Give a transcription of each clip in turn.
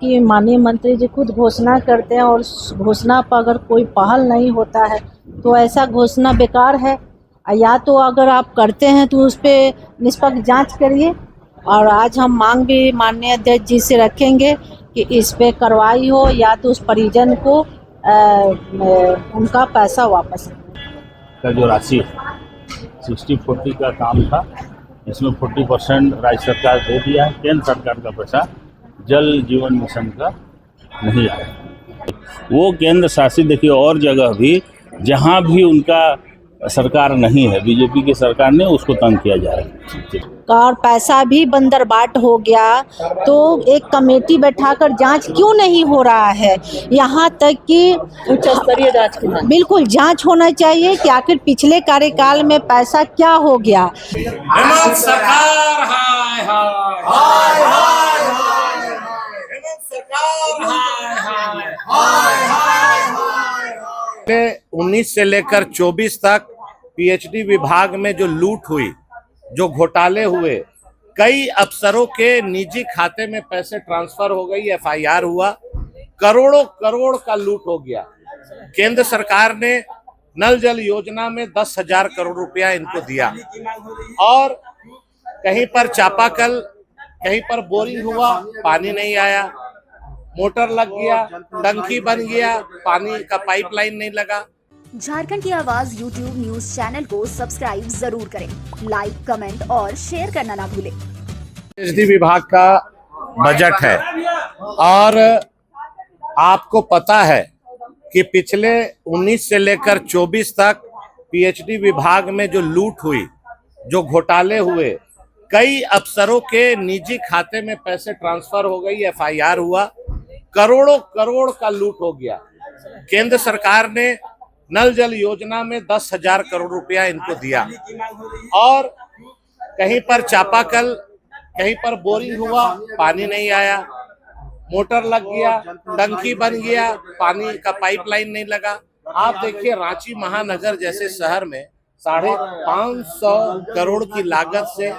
कि माननीय मंत्री जी खुद घोषणा करते हैं और उस घोषणा पर अगर कोई पहल नहीं होता है तो ऐसा घोषणा बेकार है। या तो अगर आप करते हैं तो उस पर निष्पक्ष जांच करिए। और आज हम मांग भी माननीय अध्यक्ष जी से रखेंगे कि इस पे कार्रवाई हो या तो उस परिजन को उनका पैसा वापस का जो राशि 60-40 का काम था, इसमें 40% राज्य सरकार दे दिया है। केंद्र सरकार का पैसा जल जीवन मिशन का नहीं आया। वो केंद्र शासित, देखिए और जगह भी जहां भी उनका सरकार नहीं है, बीजेपी की सरकार ने, उसको तंग किया जा रहा है। और पैसा भी बंदरबाट हो गया तो एक कमेटी बैठाकर जांच क्यों नहीं हो रहा है? यहाँ तक कि उच्च स्तरीय जांच की मांग। बिल्कुल जांच होना चाहिए कि आखिर पिछले कार्यकाल में पैसा क्या हो गया। हेमंत सरकार हाय हाय हाय हाय हाय, हेमंत सरकार हाय हाय हाय हाय। 19 से लेकर 24 तक पीएचडी विभाग में जो लूट हुई, जो घोटाले हुए, कई अफसरों के निजी खाते में पैसे ट्रांसफर हो गई, एफआईआर हुआ, करोड़ों करोड़ का लूट हो गया। केंद्र सरकार ने नल जल योजना में 10,000 करोड़ रुपया इनको दिया और कहीं पर चापाकल, कहीं पर बोरिंग हुआ, पानी नहीं आया, मोटर लग गया, टंकी बन गया, पानी का पाइपलाइन नहीं लगा। झारखंड की आवाज YouTube न्यूज चैनल को सब्सक्राइब जरूर करें, लाइक, कमेंट और शेयर करना ना भूलें। पीएचडी विभाग का बजट है और आपको पता है कि पिछले 19 से लेकर 24 तक पीएचडी विभाग में जो लूट हुई, जो घोटाले हुए, कई अफसरों के निजी खाते में पैसे ट्रांसफर हो गई, एफआईआर हुआ, करोड़ों करोड़ का लूट हो गया। केंद्र सरकार ने नल जल योजना में 10,000 करोड़ रुपया इनको दिया और कहीं पर चापाकल, कहीं पर बोरिंग हुआ, पानी नहीं आया, मोटर लग गया, टंकी बन गया, पानी का पाइपलाइन नहीं लगा। आप देखिए रांची महानगर जैसे शहर में 550 करोड़ की लागत से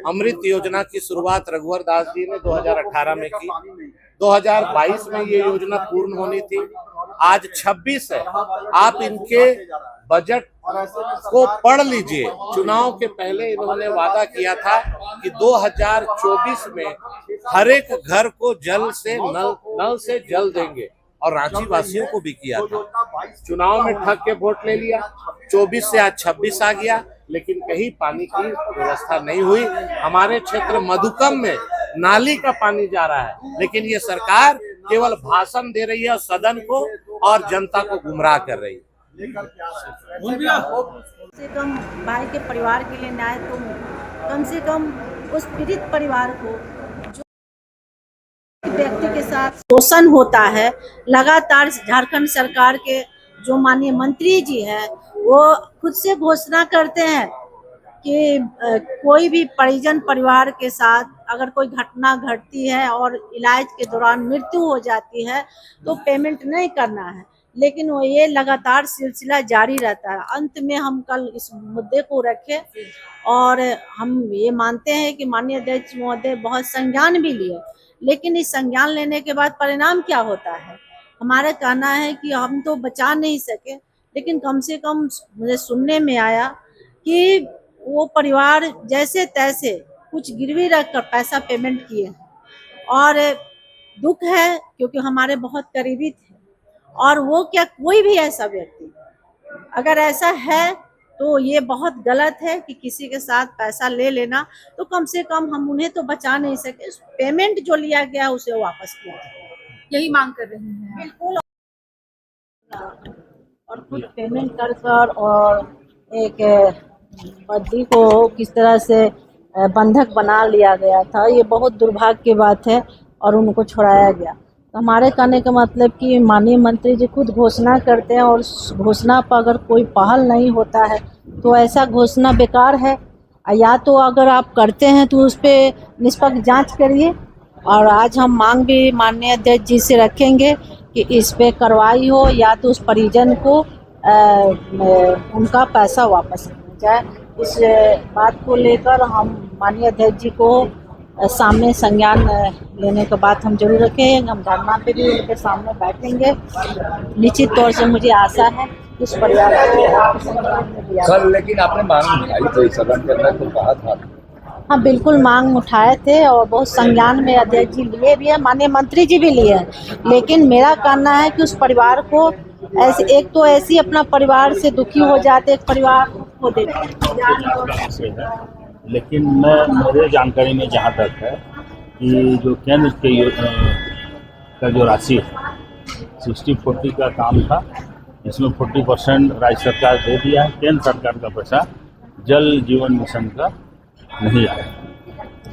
अमृत योजना की शुरुआत रघुवर दास जी ने 2018 में की। 2022 में ये योजना पूर्ण होनी थी, आज 26 है। आप इनके बजट को पढ़ लीजिए। चुनाव के पहले इन्होंने वादा किया था कि 2024 में हर एक घर को जल से नल से जल देंगे और रांची वासियों को भी किया था। चुनाव में ठग के वोट ले लिया, 24 से आज 26 आ गया, लेकिन कहीं पानी की व्यवस्था नहीं हुई। हमारे क्षेत्र मधुकम में नाली का पानी जा रहा है, लेकिन ये सरकार केवल भाषण दे रही है सदन को और जनता को गुमराह कर रही है। कम से कम भाई के परिवार के लिए न्याय, तो कम से कम उस पीड़ित परिवार को जो व्यक्ति के साथ शोषण होता है, लगातार झारखंड सरकार के जो माननीय मंत्री जी हैं वो खुद से घोषणा करते हैं कि कोई भी परिजन परिवार के साथ अगर कोई घटना घटती है और इलाज के दौरान मृत्यु हो जाती है तो पेमेंट नहीं करना है, लेकिन वो ये लगातार सिलसिला जारी रहता है। अंत में हम कल इस मुद्दे को रखे और हम ये मानते हैं कि माननीय अध्यक्ष महोदय बहुत संज्ञान भी लिए, लेकिन इस संज्ञान लेने के बाद परिणाम क्या होता है? हमारा कहना है कि हम तो बचा नहीं सके, लेकिन कम से कम मुझे सुनने में आया कि वो परिवार जैसे तैसे कुछ गिरवी रखकर पैसा पेमेंट किए और दुख है क्योंकि हमारे बहुत करीबी थे। और वो क्या, कोई भी ऐसा व्यक्ति अगर ऐसा है तो ये बहुत गलत है कि किसी के साथ पैसा ले लेना, तो कम से कम हम उन्हें तो बचा नहीं सके, पेमेंट जो लिया गया उसे वापस किया जाए, यही मांग कर रही हैं। बिल्कुल। और खुद पेमेंट कर और एक बद्दी को किस तरह से बंधक बना लिया गया था, ये बहुत दुर्भाग्य की बात है और उनको छुड़ाया गया। तो हमारे कहने का मतलब कि माननीय मंत्री जी खुद घोषणा करते हैं और उस घोषणा पर अगर कोई पहल नहीं होता है तो ऐसा घोषणा बेकार है। या तो अगर आप करते हैं तो उस पर निष्पक्ष जांच करिए। और आज हम मांग भी माननीय अध्यक्ष जी से रखेंगे कि इस पे कार्रवाई हो या तो उस परिजन को उनका पैसा वापस किया जाए। इस बात को लेकर हम माननीय अध्यक्ष जी को सामने संज्ञान लेने के बाद हम जरूर रखेंगे। हम धरना पे भी उनके सामने बैठेंगे। निश्चित तौर से मुझे आशा है कि उस परिवार को संज्ञान में लिया। कल लेकिन आपने मांग उठाई थी सदन के अंदर, तो कहा था। हाँ, बिल्कुल मांग उठाए थे और बहुत संज्ञान में अध्यक्ष जी लिए भी है, माननीय मंत्री जी भी लिए हैं। लेकिन मेरा कहना है कि उस परिवार को ऐसे, एक तो ऐसी अपना परिवार से दुखी हो जाते, एक परिवार को देते। लेकिन मेरे जानकारी में जहाँ तक है कि जो केंद्र के का जो राशि 60-40 का काम था, इसमें 40% राज्य सरकार दे दिया है। केंद्र सरकार का पैसा जल जीवन मिशन का नहीं आया।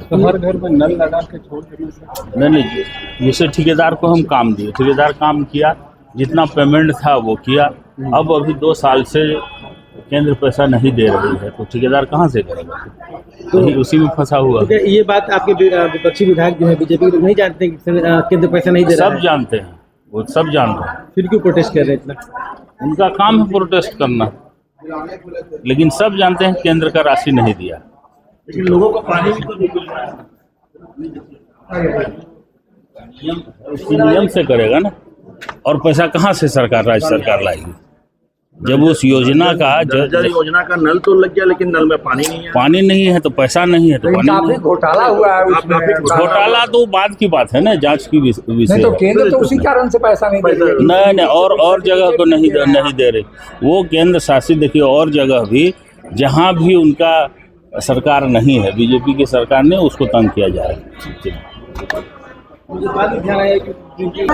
तो हर घर में नल लगा के छोड़ देने नहीं, जैसे ठेकेदार को हम काम दिए, ठेकेदार काम किया, जितना पेमेंट था वो किया। अब अभी 2 साल से केंद्र पैसा नहीं दे रही है, तो ठेकेदार कहाँ से करेगा? तो उसी में फंसा हुआ है। ये बात आपके विपक्षी विधायक जो है बीजेपी के नहीं जानते कि केंद्र पैसा नहीं दे रहा है? सब जानते हैं, वो सब जानते हैं। फिर क्यों प्रोटेस्ट कर रहे हैं इतना? उनका काम है प्रोटेस्ट करना, लेकिन सब जानते हैं केंद्र का राशि नहीं दिया। लेकिन लोगों को पानी भी तो नहीं मिल रहा है। नियम से करेगा ना, और पैसा कहाँ से सरकार, राज्य सरकार लाएगी? जब उस योजना का योजना का नल तो लग गया, लेकिन नल में पानी नहीं है तो पैसा नहीं है, तो पानी नहीं। घोटाला हुआ है उसमें। घोटाला तो बाद की बात है ना, जांच की विषय। तो केंद्र तो उसी कारण से पैसा नहीं दे रही। नहीं, और जगह को नहीं दे रहे। वो केंद्र शासित, देखिए, और जगह भी जहाँ भी उनका सरकार नहीं है, बीजेपी की सरकार ने, उसको तंग किया जा रहा है।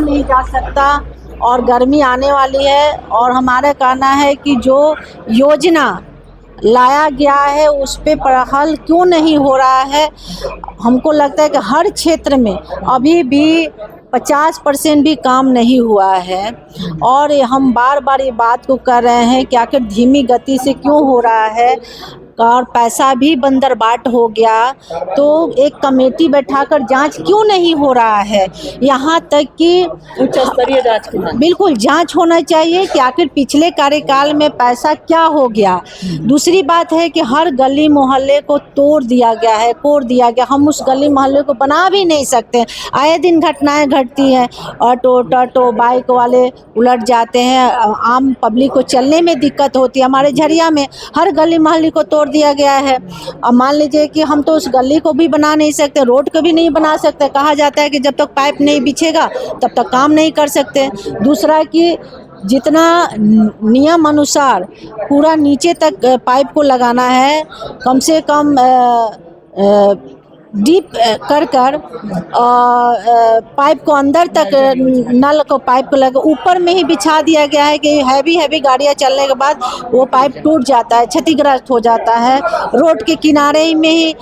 नहीं जा सकता और गर्मी आने वाली है, और हमारा कहना है कि जो योजना लाया गया है उस पे हल क्यों नहीं हो रहा है। हमको लगता है कि हर क्षेत्र में अभी भी 50% भी काम नहीं हुआ है, और हम बार बार ये बात को कर रहे हैं कि आखिर धीमी गति से क्यों हो रहा है, और पैसा भी बंदरबाट हो गया। तो एक कमेटी बैठाकर जांच क्यों नहीं हो रहा है? यहाँ तक कि उच्च स्तरीय जांच की मांग। बिल्कुल जांच होना चाहिए कि आखिर पिछले कार्यकाल में पैसा क्या हो गया। दूसरी बात है कि हर गली मोहल्ले को तोड़ दिया गया है, कोड़ दिया गया। हम उस गली मोहल्ले को बना भी नहीं सकते। आए दिन घटनाएं घटती हैं, ऑटो टोटो बाइक वाले उलट जाते हैं, आम पब्लिक को चलने में दिक्कत होती है। हमारे झरिया में हर गली मोहल्ले को तोड़ दिया गया है। अब मान लीजिए कि हम तो उस गली को भी बना नहीं सकते, रोड को भी नहीं बना सकते। कहा जाता है कि जब तक पाइप नहीं बिछेगा तब तक काम नहीं कर सकते। दूसरा कि जितना नियम अनुसार पूरा नीचे तक पाइप को लगाना है, कम से कम डीप कर पाइप को अंदर तक, नल को पाइप को लगा ऊपर में ही बिछा दिया गया है कि हैवी गाड़ियां चलने के बाद वो पाइप टूट जाता है, क्षतिग्रस्त हो जाता है। रोड के किनारे में ही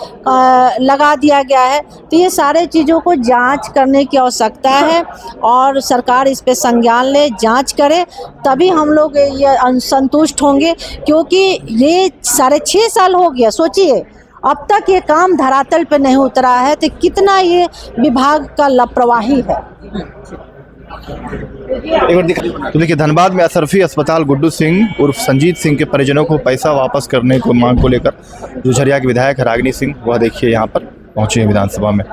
लगा दिया गया है। तो ये सारे चीज़ों को जांच करने की आवश्यकता है, और सरकार इस पे संज्ञान ले, जांच करे, तभी हम लोग ये संतुष्ट होंगे। क्योंकि ये 6.5 साल हो गया, सोचिए, अब तक ये काम धरातल पे नहीं उतरा है, तो कितना ये विभाग का लापरवाही है। तो देखिए, धनबाद में अशरफी अस्पताल गुड्डू सिंह उर्फ संजीत सिंह के परिजनों को पैसा वापस करने को मांग को लेकर जो झरिया के विधायक रागिनी सिंह, वह देखिए यहाँ पर पहुंचे हैं विधानसभा में।